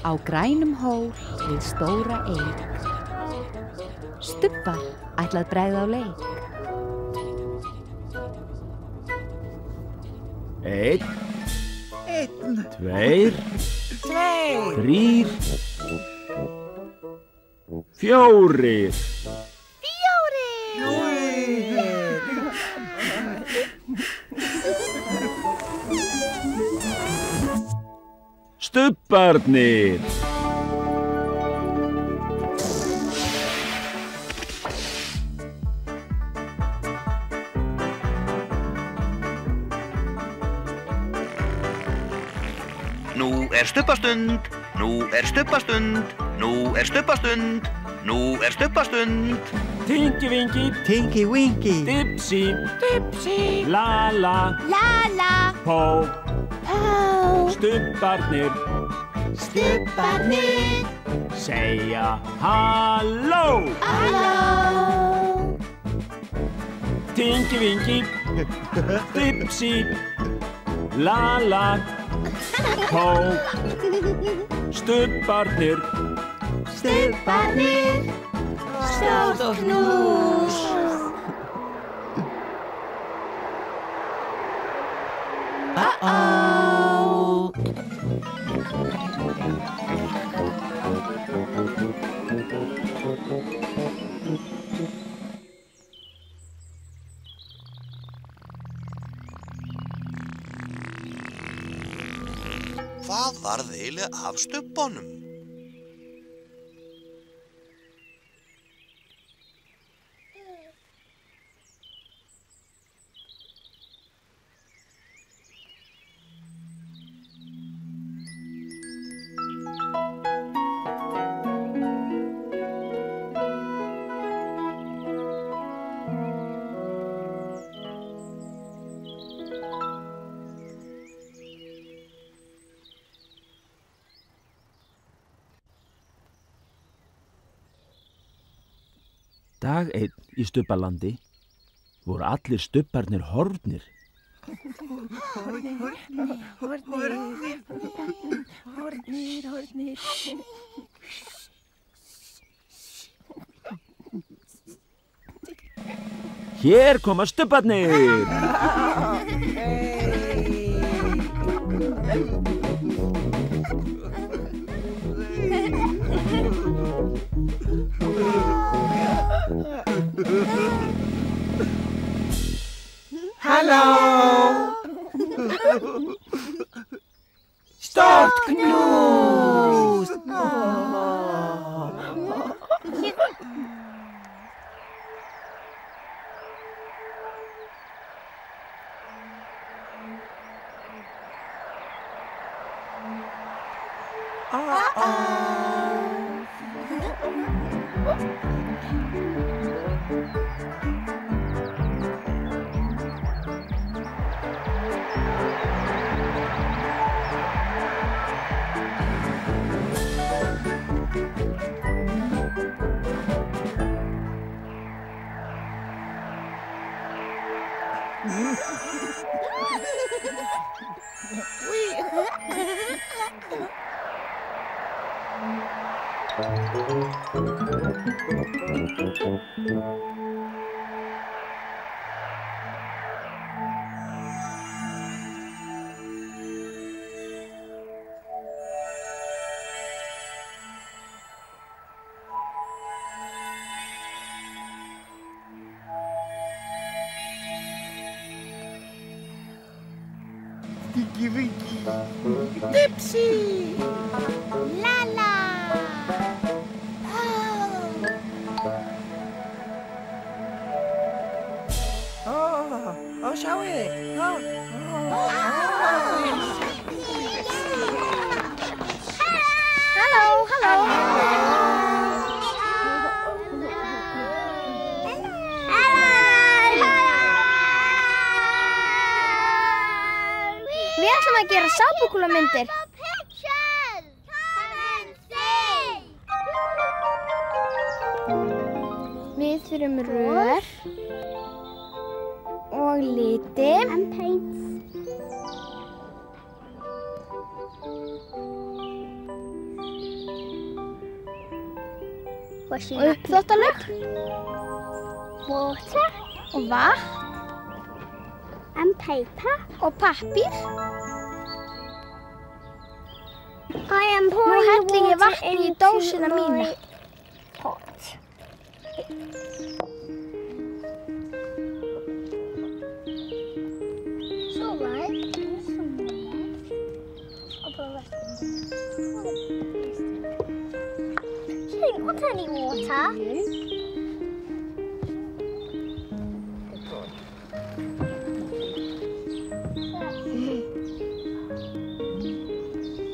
Á grænum hól við stóra eik. Stubbar ætlað bregða á leik. 1, 2, 3, 4. Stubbarnir. Nú er stubbastund, nú er stubbastund, nú er stubbastund, nú er stubbastund. Tinky Winky, Tinky Winky, Dipsy, Dipsy, Lala, Lala, Pó, Pó, Stubbarnir, Stubbarnir, segja halló. halló. Tinky Winky, Dipsy, Lala, Pó, Stubbarnir, Stubbarnir, stórt knús. Uh-oh. Hvað varð eiginlega af stubbunum? Dag 1 í Stubbalandi voru allir stubbarnir horfnir. Hornir. Hér koma stubbarnir! Halló! Stórt knús! Tinky Winky, Dipsy, Lala, oh, sjáiði. Halló. Við ætlum að gera sápukúlamyndir. Við þurfum rör og liti. Og uppþvottalög. Water. Og vatn. And paper. Og pappír. Nú helli ég vatni í dósina mína. She didn't want any water.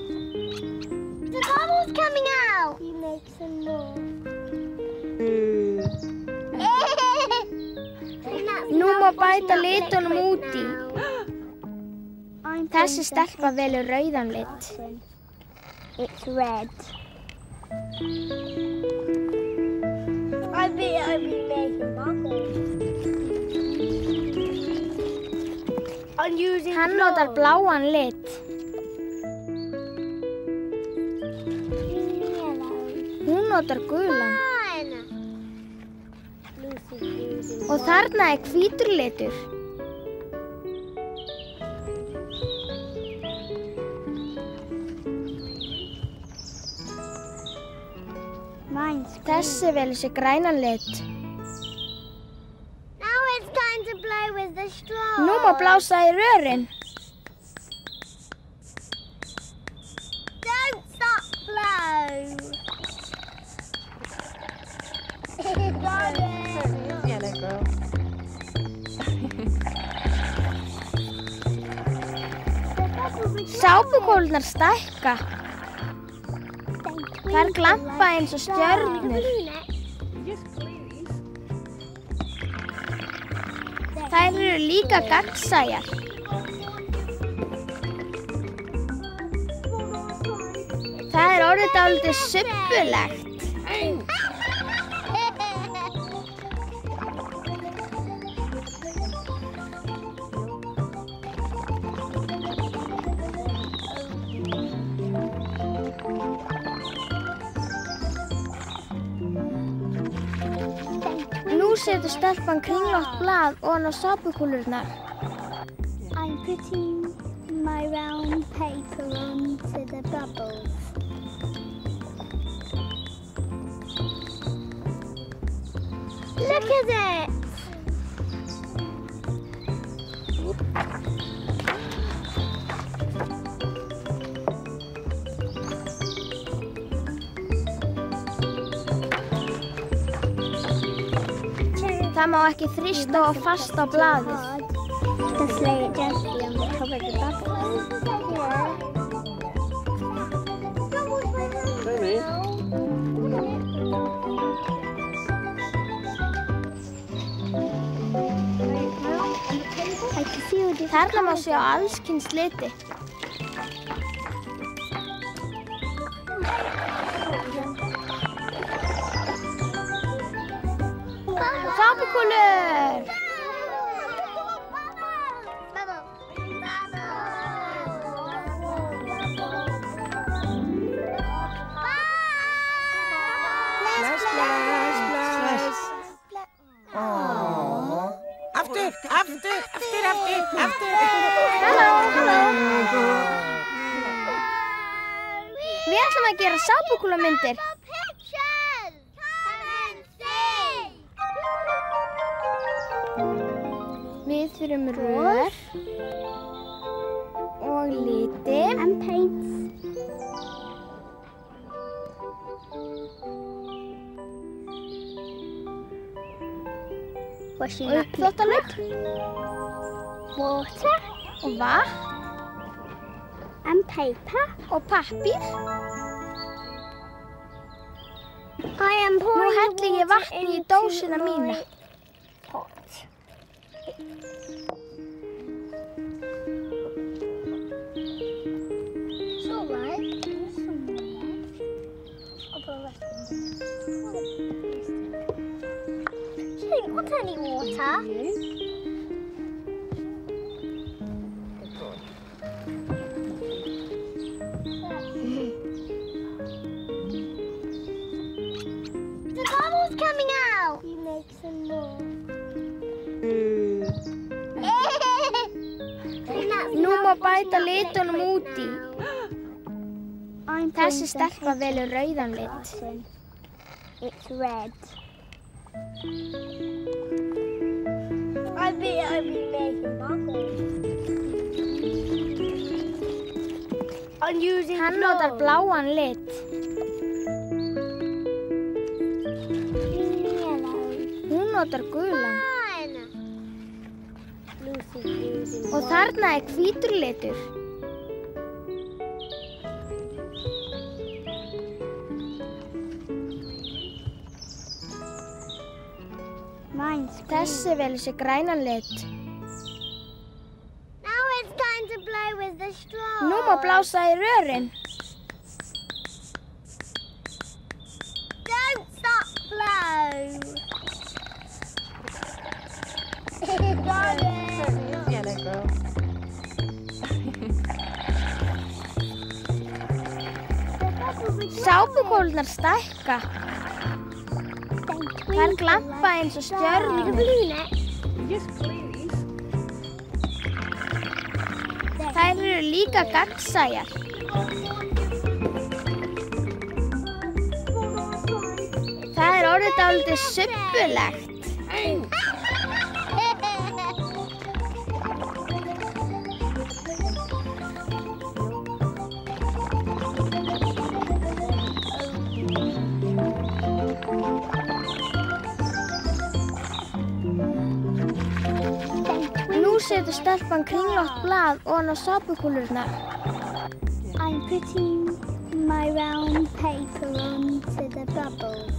The bubble's coming out. You make some more. Nú má bæta litunum út í. Þessi stelpa velur rauðan lit. It's red. I've been making bubbles. I'm using Hann notar bláan lit. yellow. Hún notar gulan. Fine. Lucy's using Og þarna hvítur litur. mine's Þessi velur sér grænan lit. Now it's time to blow with the straw. Nú má blása í rörin. Don't stop blow. Got it. Sápukólurnar stækka. Þær glampa eins og stjörnur. Þær eru líka gagnsæjar. Það orðið dálítið subbulegt. Nú setur stelpan kringlótt blað ofan á sápukúlurnar. I'm putting my round paper onto the bubbles. Look at it! Það má ekki þrýsta of fast á blaðið. Just lay it gently on the top of the bubbles. Þarna má sjá alls kyns liti. Sápukúlur! Splash, splash, splash. Aftur, aftur, aftur, aftur, aftur. Halló, halló. Við ætlum að gera sápukúlamyndir. Pictures! Come and see! Við þurfum rör og liti And paints. Washing og uppþvottalög water og vatn and paper. og pappír. I am Nú pouring helli ég vatni í dósina mína. pot. It's all right. There's some more left. I'll put the rest in. She didn't want any water. The Nú má bæta litunum út í. Þessi stelpa velur rauðan lit. It's red. I've been making bubbles. I'm using Hann notar bláan lit. yellow. Hún notar gulan. Lucy's using Og þarna hvítur litur. mine's green. Þessi velur sér grænan lit. Now it's time to blow with the straw. Nú má blása í rörin. Don't stop blow. Got it. Yellow girl. Sápukólurnar stækka. Þær glampa eins og stjörnur. Yes, please. Þær eru líka gagnsæjar. Það orðið dálítið subbulegt. Nú setur stelpan kringlótt blað ofan á sápukúlurnar. I'm putting my round paper onto the bubbles.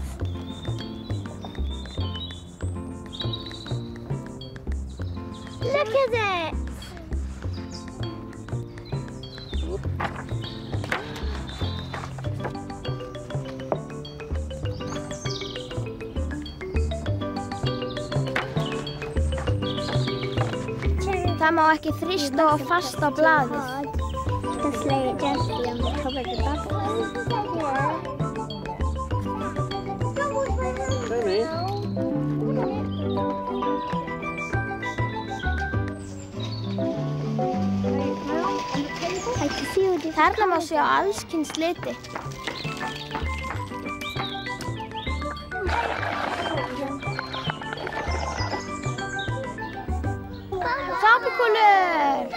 Look at it! Það má ekki þrýsta of fast á blaðið. Just lay it gently on the top of the bubbles. I can see all the Þarna má sjá alls kyns liti. Sápukúlur!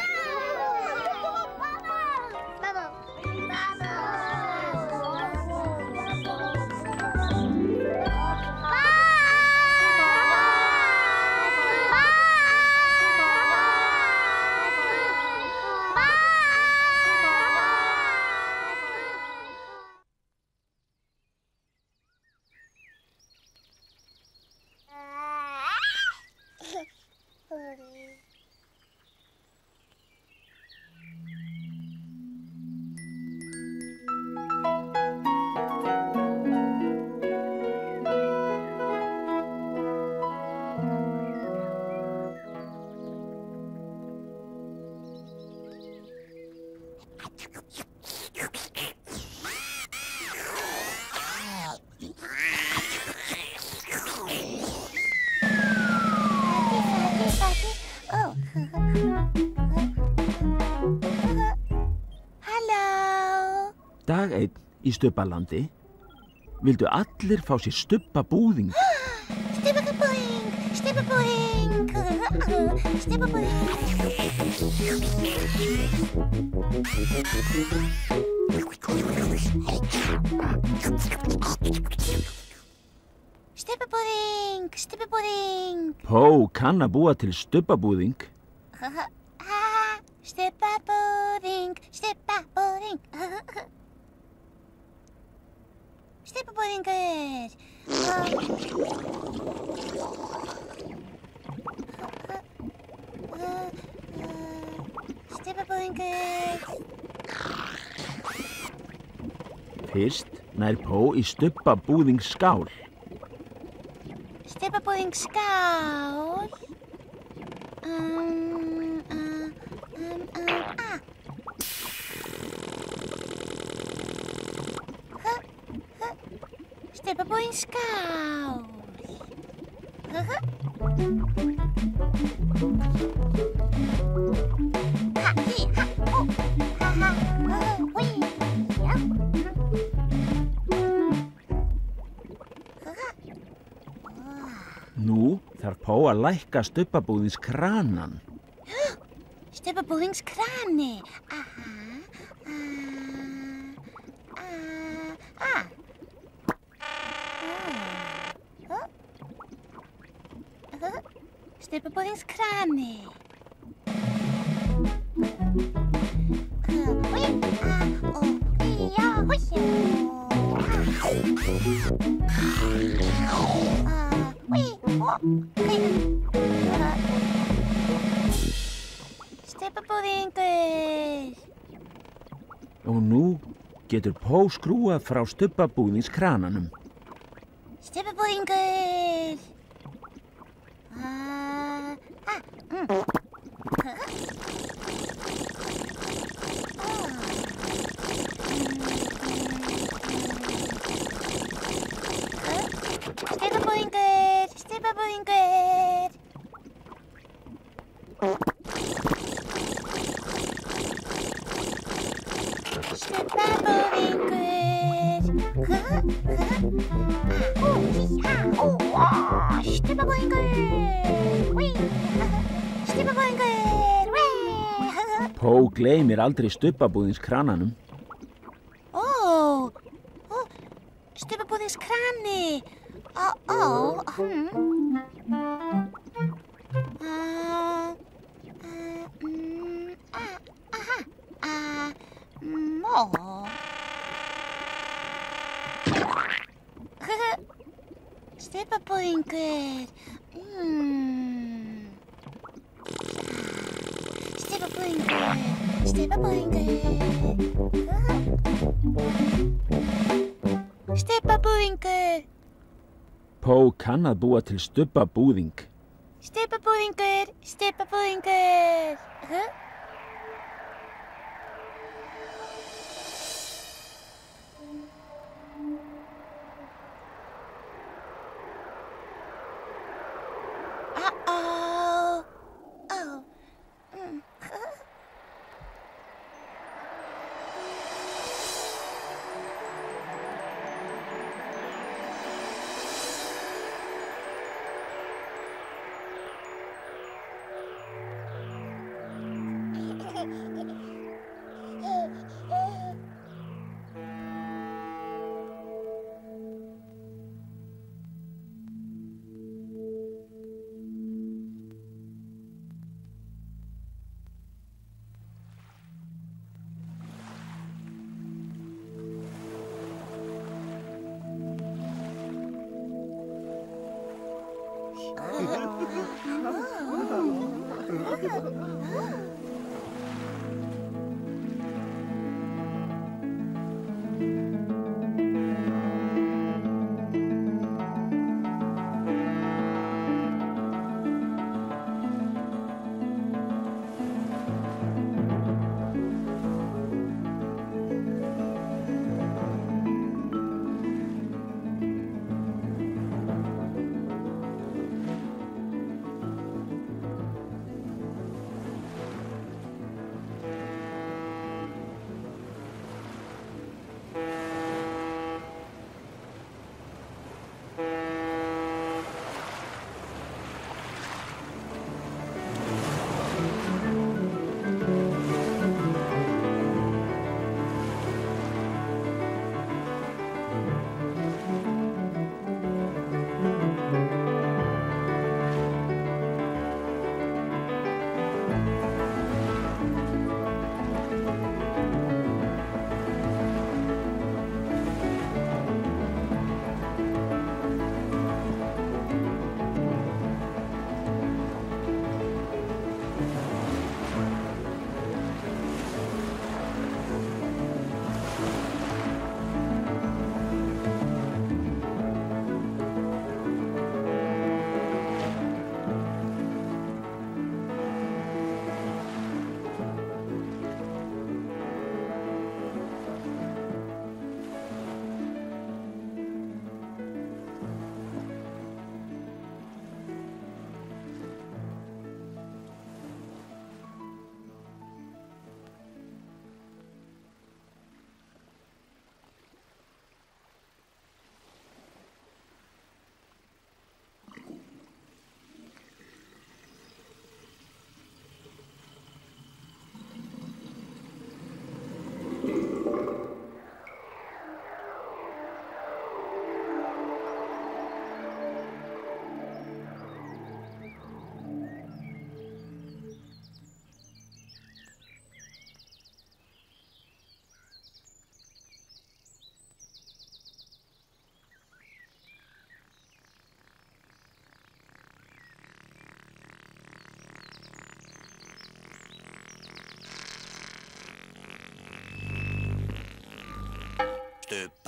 Dag einn í Stubbalandi vildu allir fá sér stubbabúðing. Stubbabúðing, stubbabúðing, stubbabúðing. Stubbabúðing, stubbabúðing. Pó kann að búa til stubbabúðing. Stubbabúðing, stubbabúðing. Stubbabúðingur. Stubbabúðingur. Fyrst nær Pó í stubbabúðingsskál. Stubbabúðingsskál. Stubbabúðingsskál. Pó að lækka stubbabúðins kranan. Stubbabúðings krani. Stubbabúðings krani. Stubbabúðingur. Og nú getur Pó skrúað frá stubbabúðins krananum. Stubbabúðingur. Stubbabúðingur, stubbabúðingur. Pó gleymir aldrei stubbabúðins krananum. Stubbabúðins krani. Stubbabúðingur. Stubbabúðingur. Stubbabúðingur. Stubbabúðingur. Pó kann að búa til stubbabúðing. Stubbabúðingur. Stubbabúðingur.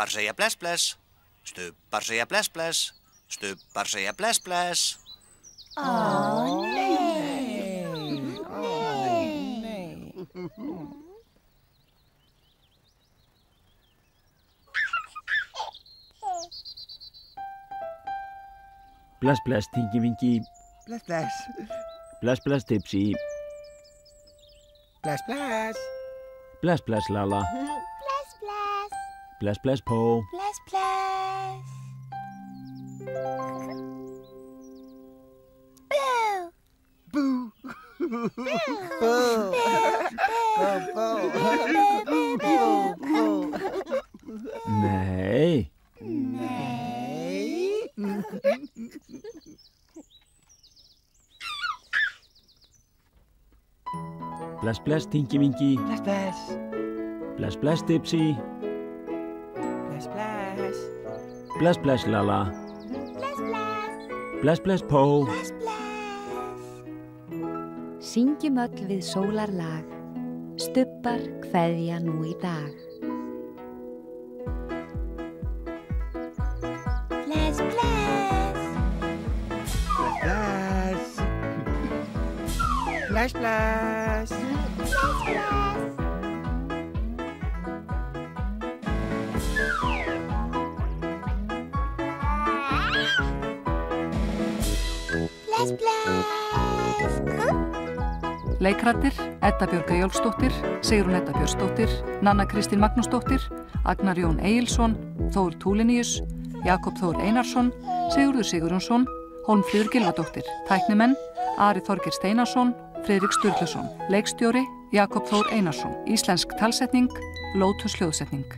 Stubbar segja bless, bless. Stubbar segja bless, bless. Stubbar segja bless, bless. Bless, bless, Tinky Winky. Bless, bless. Bless, bless, Dipsy. Bless, bless. Bless, bless, Lala. Bless, bless. Bless, bless, Po. Bless, bless. Boo. Boo. Nei. Bless, bless, Tinky Winky. Bless, bless. Bless, bless, Dipsy. Bless, bless. Bless, bless, Lala. Bless, bless. Bless, bless, Po. Bless, bless. Syngjum öll við sólarlag, stubbar kveðja nú í dag. Bless, bless. Bless. Bless, bless. Bless, bless. Bless, bless. Leikrættir, Edda Björg Eyjólfsdóttir, Sigrún Edda Björnsdóttir, Nanna Kristín Magnúsdóttir, Agnar Jón Egilsson, Þór Túlinius, Jakob Þór Einarsson, Sigurður Sigurjónsson, Hólmfríður Gylfadóttir, tæknimenn, Ari Þorgeir Steinarsson, Friðrik Sturluson, leikstjóri, Jakob Þór Einarsson, íslensk talsetning, Lótus hljóðsetning.